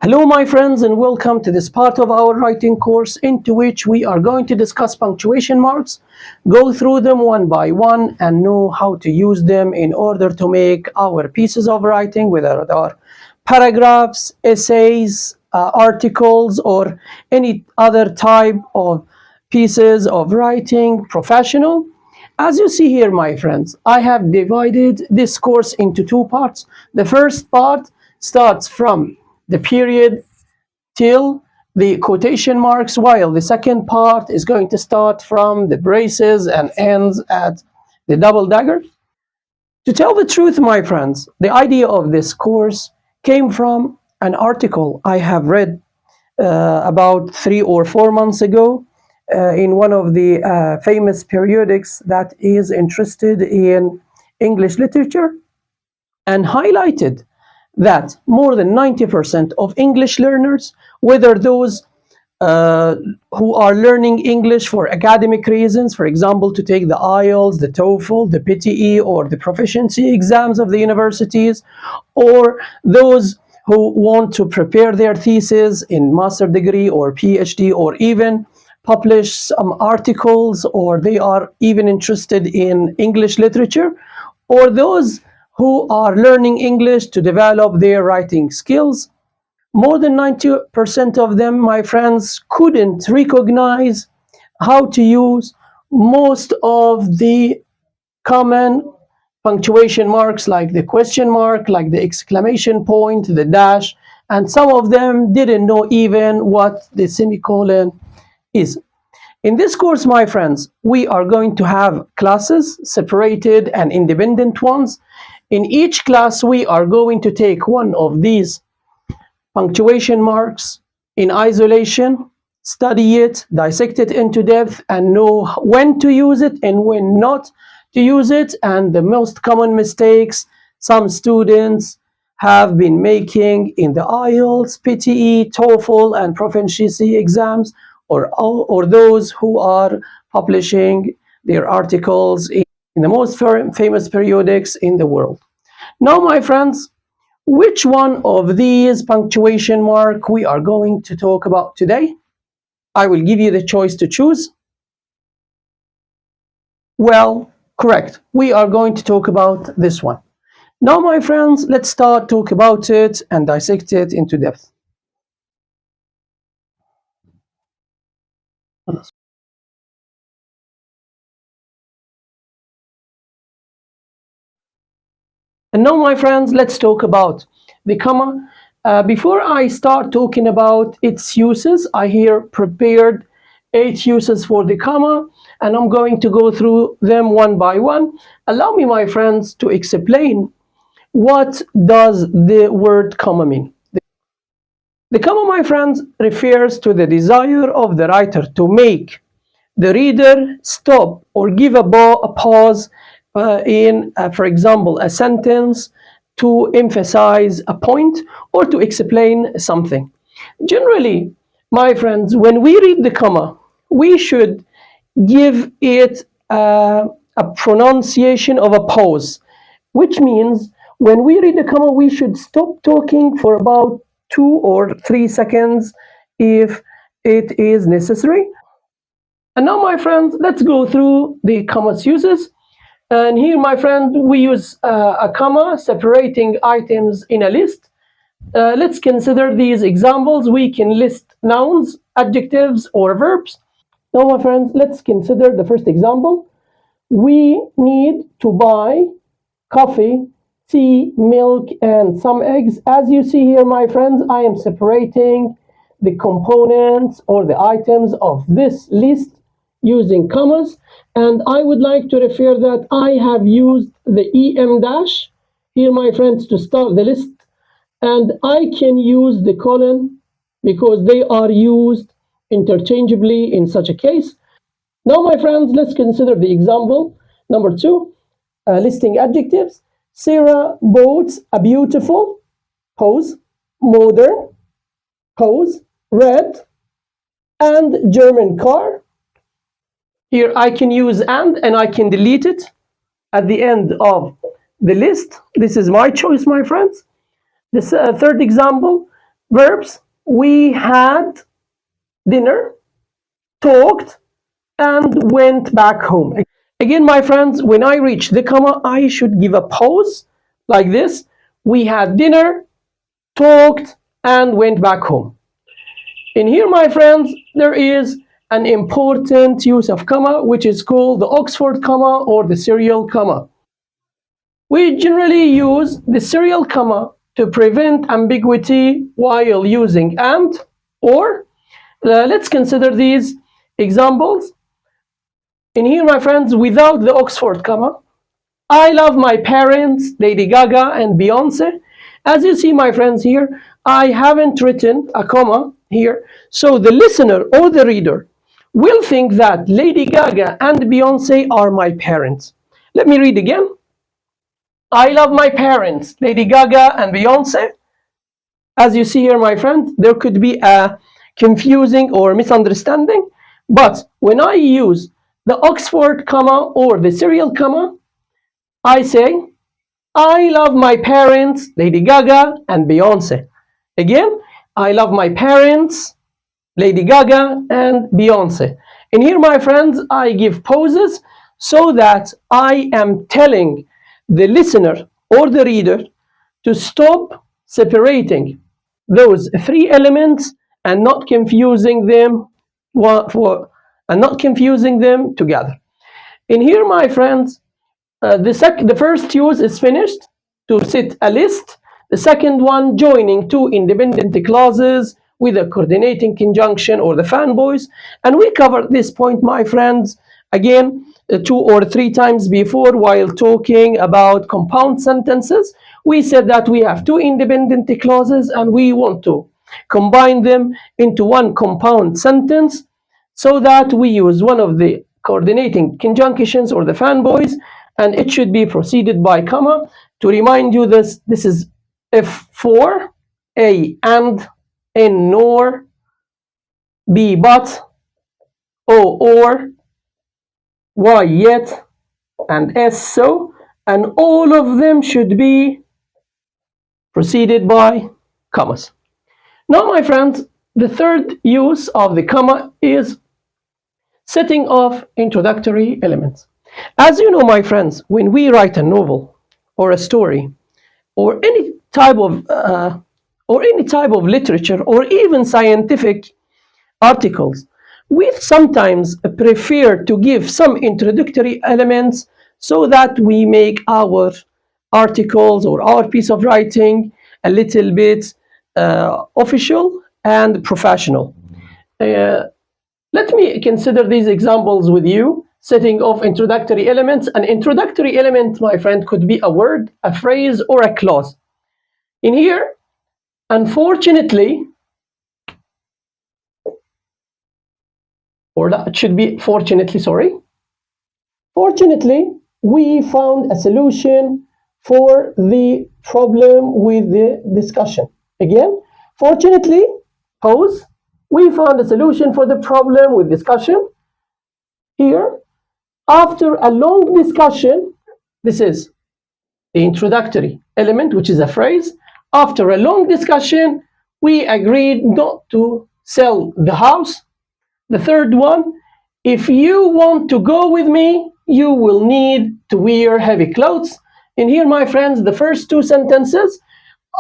Hello, my friends, and welcome to this part of our writing course into which we are going to discuss punctuation marks, go through them one by one, and know how to use them in order to make our pieces of writing, whether they are paragraphs, essays, articles, or any other type of pieces of writing, professional. As you see here, my friends, I have divided this course into two parts. The first part starts from the period till the quotation marks, while the second part is going to start from the braces and ends at the double dagger. To tell the truth, my friends, the idea of this course came from an article I have read about 3 or 4 months ago in one of the famous periodics that is interested in English literature, and highlighted that more than 90% of English learners, whether those who are learning English for academic reasons, for example, to take the IELTS, the TOEFL, the PTE, or the proficiency exams of the universities, or those who want to prepare their thesis in master degree or PhD, or even publish some articles, or they are even interested in English literature, or those who are learning English to develop their writing skills. More than 90% of them, my friends, couldn't recognize how to use most of the common punctuation marks, like the question mark, like the exclamation point, the dash, and some of them didn't know even what the semicolon is. In this course, my friends, we are going to have classes, separated and independent ones. In each class, we are going to take one of these punctuation marks in isolation, study it, dissect it into depth, and know when to use it and when not to use it, and the most common mistakes some students have been making in the IELTS, PTE, TOEFL, and proficiency exams, or those who are publishing their articles in the most famous periodics in the world. Now, my friends, which one of these punctuation mark we are going to talk about today? I will give you the choice to choose. Well, correct. We are going to talk about this one. Now, my friends, let's start talk about it and dissect it into depth. And now, my friends, let's talk about the comma. Before I start talking about its uses, I here prepared 8 uses for the comma, and I'm going to go through them one by one. Allow me, my friends, to explain what does the word comma mean. The comma, my friends, refers to the desire of the writer to make the reader stop or give a pause in, for example, a sentence to emphasize a point or to explain something. Generally, my friends, when we read the comma, we should give it a pronunciation of a pause, which means when we read the comma, we should stop talking for about 2 or 3 seconds if it is necessary. And now, my friends, let's go through the comma's uses. And here, my friend, we use a comma separating items in a list. Let's consider these examples. We can list nouns, adjectives, or verbs. Now, my friends, let's consider the first example. We need to buy coffee, tea, milk, and some eggs. As you see here, my friends, I am separating the components or the items of this list using commas, and I would like to refer that I have used the EM dash here, my friends, to start the list, and I can use the colon because they are used interchangeably in such a case. Now, my friends, let's consider the example number 2, listing adjectives. Sarah bought a beautiful, pose, modern, pose, red, and German car. Here I can use and I can delete it at the end of the list. This is my choice, my friends. This third example, Verbs: we had dinner, talked, and went back home. Again, my friends, when I reach the comma, I should give a pause like this. We had dinner, talked, and went back home. In here, my friends, there is an important use of comma, which is called the Oxford comma or the serial comma. We generally use the serial comma to prevent ambiguity while using and or. Let's consider these examples. In here, my friends, without the Oxford comma, I love my parents, Lady Gaga and Beyonce. As you see, my friends, here, I haven't written a comma here, so the listener or the reader will think that Lady Gaga and Beyonce are my parents. Let me read again. I love my parents, Lady Gaga and Beyonce. As you see here, my friend, there could be a confusing or misunderstanding, but when I use the Oxford comma or the serial comma, I say, I love my parents, Lady Gaga and Beyonce. Again, I love my parents, Lady Gaga and Beyonce. And here, my friends, I give pauses so that I am telling the listener or the reader to stop separating those three elements and not confusing them together. In here, my friends, the first use is finished, to set a list. The second one, joining two independent clauses with a coordinating conjunction or the fanboys. And we covered this point, my friends, again, 2 or 3 times before while talking about compound sentences. We said that we have 2 independent clauses and we want to combine them into one compound sentence, so that we use one of the coordinating conjunctions or the fanboys, and it should be preceded by comma. To remind you, this is if for, A and, N nor, B but, O or, Y yet, and S so, and all of them should be preceded by commas. Now, my friends, the third use of the comma is setting off introductory elements. As you know, my friends, when we write a novel or a story or any type of literature or even scientific articles, we sometimes prefer to give some introductory elements so that we make our articles or our piece of writing a little bit official and professional. Let me consider these examples with you. Setting off introductory elements. An introductory element, my friend, could be a word, a phrase, or a clause. In here, unfortunately, or that it should be fortunately, sorry. Fortunately, we found a solution for the problem with the discussion. Again, fortunately, pause. We found a solution for the problem with discussion. Here, after a long discussion, this is the introductory element, which is a phrase. After a long discussion, we agreed not to sell the house. The third one, if you want to go with me, you will need to wear heavy clothes. And here, my friends, the first 2 sentences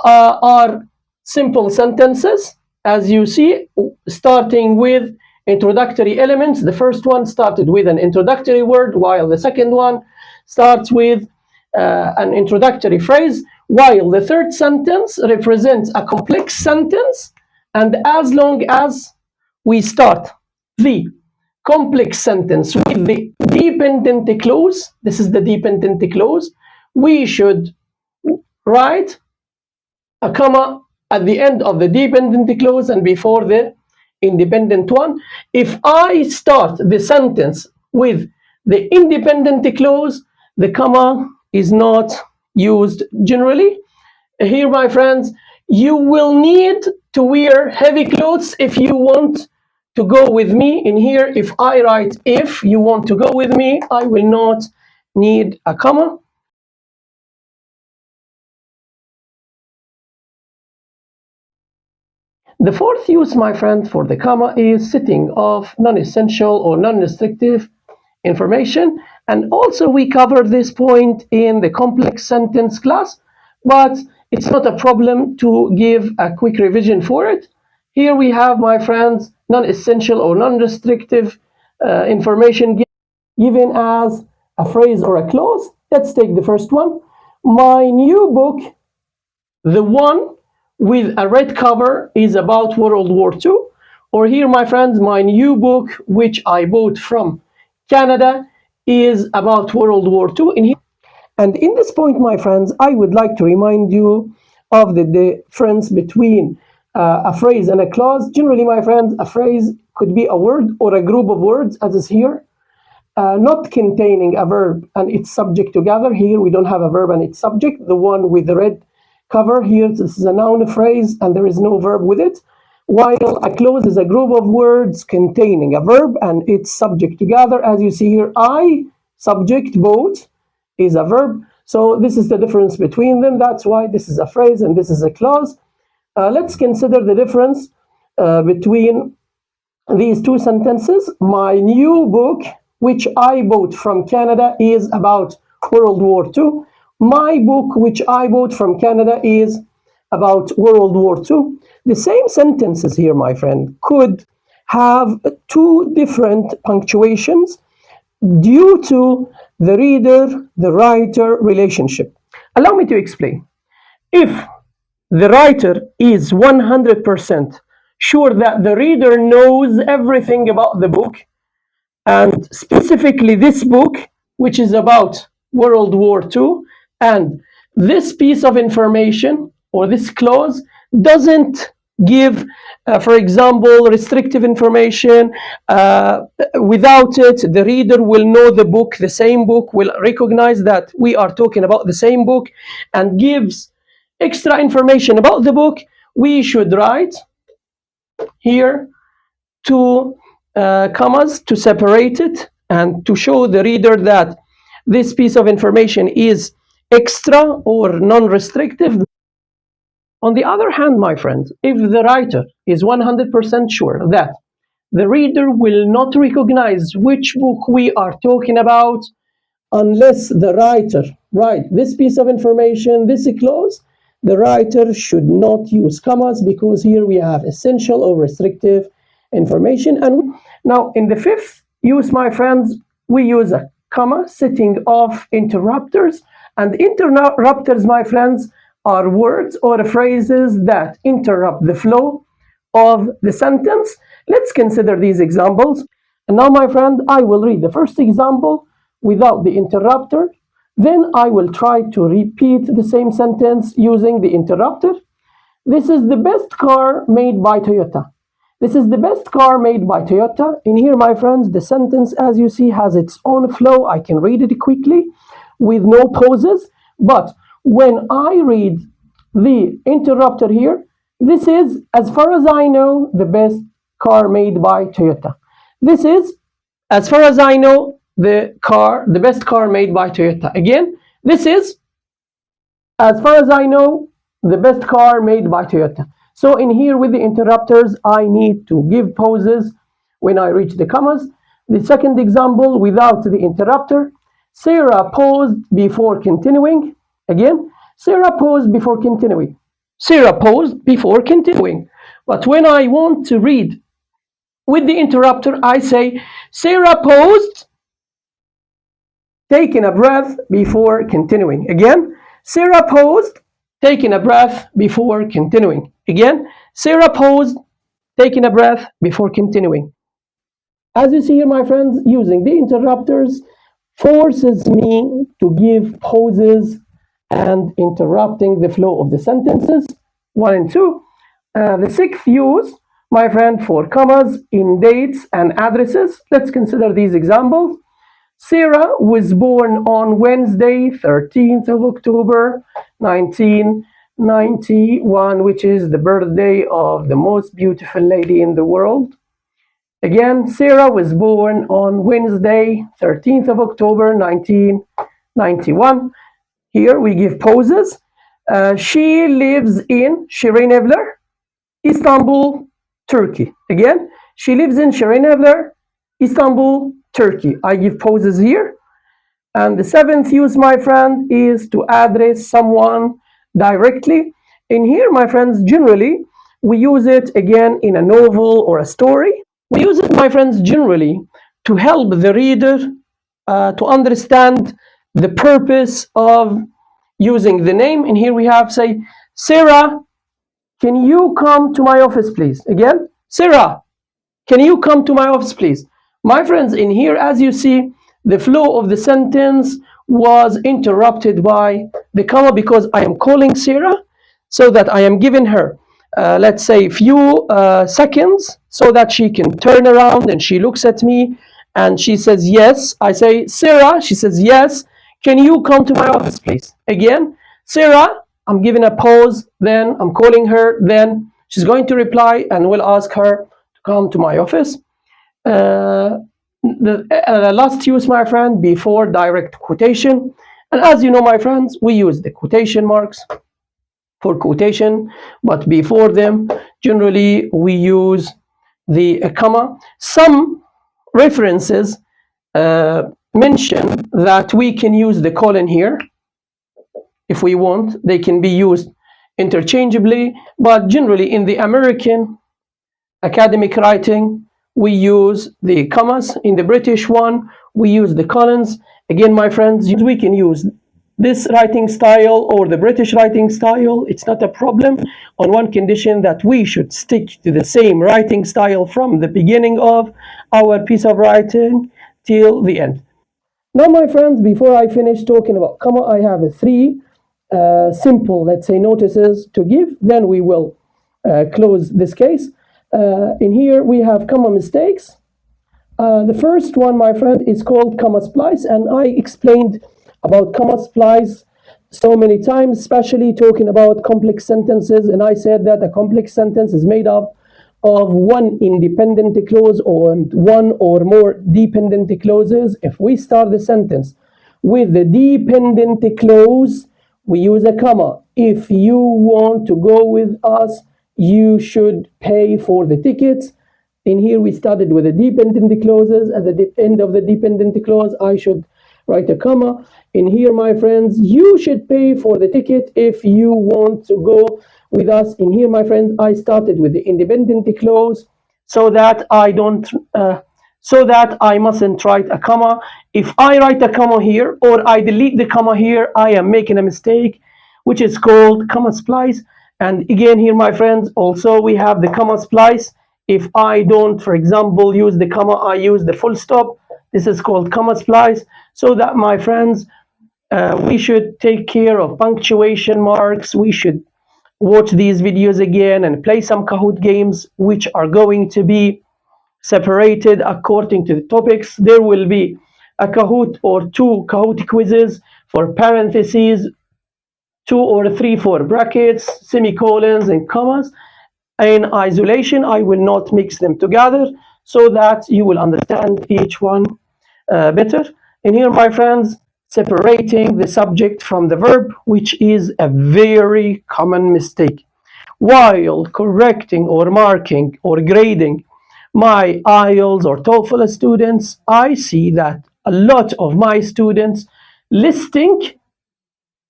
are simple sentences, as you see, starting with introductory elements. The first one started with an introductory word, while the second one starts with an introductory phrase, while the third sentence represents a complex sentence. And as long as we start the complex sentence with the dependent clause, this is the dependent clause, we should write a comma at the end of the dependent clause and before the independent one. If I start the sentence with the independent clause, the comma is not used generally. Here, my friends, you will need to wear heavy clothes if you want to go with me. In here, if I write if you want to go with me, I will not need a comma. The fourth use, my friend, for the comma is setting of non-essential or non-restrictive information. And also we covered this point in the complex sentence class, but it's not a problem to give a quick revision for it. Here we have, my friends, non-essential or non-restrictive information given as a phrase or a clause. Let's take the first one. My new book, the one with a red cover, is about World War II. Or here, my friends, my new book, which I bought from Canada, is about World War II. And in this point, my friends, I would like to remind you of the difference between a phrase and a clause. Generally, my friends, a phrase could be a word or a group of words, as is here, not containing a verb and its subject together. Here we don't have a verb and its subject. The one with the red cover here, this is a noun phrase and there is no verb with it. While a clause is a group of words containing a verb and its subject together. As you see here, I, subject, bought, is a verb. So this is the difference between them. That's why this is a phrase and this is a clause. Let's consider the difference between these two sentences. My new book, which I bought from Canada, is about World War II. My book, which I bought from Canada, is about World War II. The same sentences here, my friend, could have two different punctuations due to the reader, the writer relationship. Allow me to explain. If the writer is 100% sure that the reader knows everything about the book, and specifically this book, which is about World War II, and this piece of information or this clause doesn't give, for example, restrictive information. Without it, the reader will know the book, the same book, will recognize that we are talking about the same book, and gives extra information about the book. We should write here two commas to separate it and to show the reader that this piece of information is extra or non-restrictive. On the other hand, my friends, if the writer is 100% sure that the reader will not recognize which book we are talking about unless the writer writes this piece of information, this clause, the writer should not use commas because here we have essential or restrictive information. And now in the fifth use, my friends, we use a comma setting off interrupters. And interrupters, my friends, are words or phrases that interrupt the flow of the sentence. Let's consider these examples. And now, my friend, I will read the first example without the interrupter. Then I will try to repeat the same sentence using the interrupter. This is the best car made by Toyota. This is the best car made by Toyota. In here, my friends, the sentence, as you see, has its own flow. I can read it quickly with no pauses. But when I read the interrupter here, this is, as far as I know, the best car made by Toyota. This is, as far as I know, the best car made by Toyota. Again, this is, as far as I know, the best car made by Toyota. So in here with the interrupters, I need to give pauses when I reach the commas. The second example, without the interrupter, Sarah paused before continuing. Again, Sarah paused before continuing. Sarah paused before continuing. But when I want to read with the interrupter, I say, Sarah paused, taking a breath before continuing. Again, Sarah paused, taking a breath before continuing. Again, Sarah paused, taking a breath before continuing. As you see here, my friends, using the interrupters forces me to give pauses and interrupting the flow of the sentences. 1 and 2. The sixth use, my friend, for commas in dates and addresses. Let's consider these examples. Sarah was born on Wednesday, 13th of October, 1991, which is the birthday of the most beautiful lady in the world. Again, Sarah was born on Wednesday, 13th of October, 1991. Here we give pauses. She lives in Shireen Evler. Istanbul, Turkey. Again, she lives in Şirinevler, Istanbul, Turkey. I give pauses here. And the seventh use, my friend, is to address someone directly. In here, my friends, generally, we use it again in a novel or a story. We use it, my friends, generally to help the reader to understand the purpose of using the name. And here we have, say, Sarah, can you come to my office, please? Again, Sarah, can you come to my office, please? My friends, in here, as you see, the flow of the sentence was interrupted by the comma because I am calling Sarah, so that I am giving her, let's say, few seconds so that she can turn around and she looks at me and she says yes. I say, Sarah, she says yes. Can you come to my office, please? Again, Sarah, I'm giving a pause, then I'm calling her, then she's going to reply and we'll ask her to come to my office. The last use, my friend, before direct quotation. And as you know, my friends, we use the quotation marks for quotation, but before them, generally, we use the comma. Some references mention that we can use the colon here if we want. They can be used interchangeably, but generally in the American academic writing, we use the commas. In the British one, we use the colons. Again, my friends, we can use this writing style or the British writing style. It's not a problem, on one condition, that we should stick to the same writing style from the beginning of our piece of writing till the end. Now, my friends, before I finish talking about comma, I have three simple, let's say, notices to give. Then we will close this case. In here, we have comma mistakes. The first one, my friend, is called comma splice, and I explained about comma splice so many times, especially talking about complex sentences, and I said that a complex sentence is made up of one independent clause and one or more dependent clauses. If we start the sentence with the dependent clause, we use a comma. If you want to go with us, you should pay for the tickets. In here, we started with the dependent clauses. At the end of the dependent clause, I should write a comma. In here, my friends, you should pay for the ticket if you want to go with us. In here, my friends, I started with the independent clause so that I mustn't write a comma. If I write a comma here or I delete the comma here, I am making a mistake, which is called comma splice. And again, here, my friends, also we have the comma splice. If I don't, for example, use the comma, I use the full stop. This is called comma splice. So that, my friends, we should take care of punctuation marks. We should watch these videos again and play some Kahoot games, which are going to be separated according to the topics. There will be a Kahoot or two Kahoot quizzes for parentheses, 2 or 3 for brackets, semicolons, and commas. In isolation, I will not mix them together so that you will understand each one better. And here, my friends, separating the subject from the verb, which is a very common mistake. While correcting or marking or grading my IELTS or TOEFL students, I see that a lot of my students listing,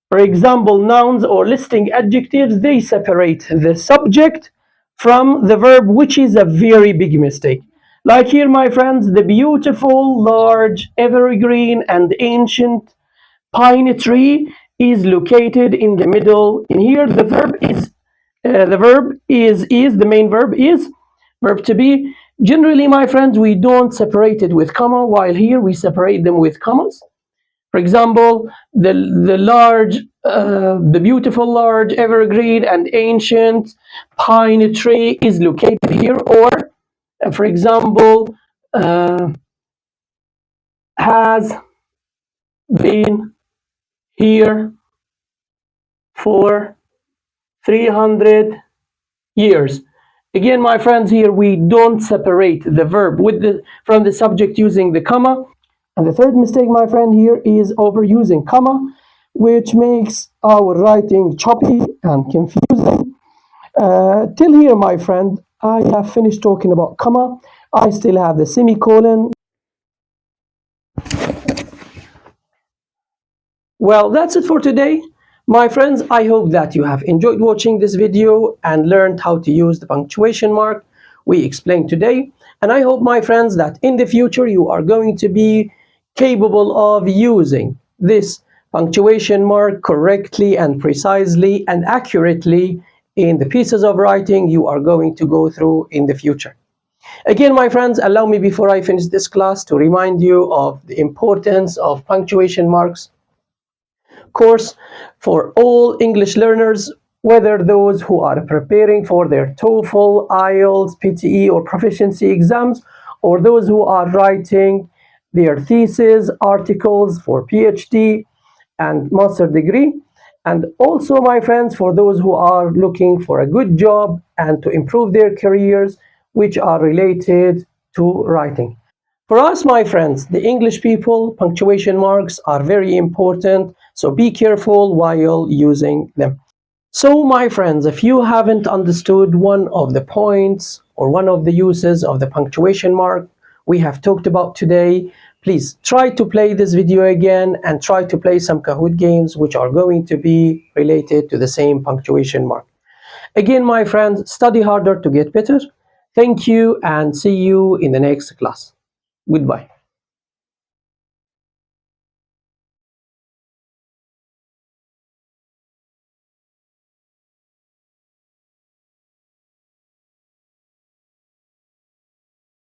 for example, nouns or listing adjectives, they separate the subject from the verb, which is a very big mistake. Like here, my friends, the beautiful, large, evergreen, and ancient pine tree is located in the middle. In here, the main verb is verb to be. Generally, my friends, we don't separate it with comma, while here we separate them with commas. For example, the beautiful, large, evergreen, and ancient pine tree is located here, or, for example, has been here for 300 years. Again, my friends, here we don't separate the verb from the subject using the comma. And the third mistake, my friend, here is overusing comma, which makes our writing choppy and confusing. Till here, my friend, I have finished talking about comma. I still have the semicolon. Well, that's it for today. My friends, I hope that you have enjoyed watching this video and learned how to use the punctuation mark we explained today. And I hope, my friends, that in the future you are going to be capable of using this punctuation mark correctly and precisely and accurately in the pieces of writing you are going to go through in the future. Again, my friends, allow me before I finish this class to remind you of the importance of punctuation marks course for all English learners, whether those who are preparing for their TOEFL, IELTS, PTE, or proficiency exams, or those who are writing their thesis, articles for PhD and master degree. And also, my friends, for those who are looking for a good job and to improve their careers, which are related to writing. For us, my friends, the English people, punctuation marks are very important, so be careful while using them. So, my friends, if you haven't understood one of the points or one of the uses of the punctuation mark we have talked about today, please try to play this video again and try to play some Kahoot games which are going to be related to the same punctuation mark. Again, my friends, study harder to get better. Thank you and see you in the next class. Goodbye.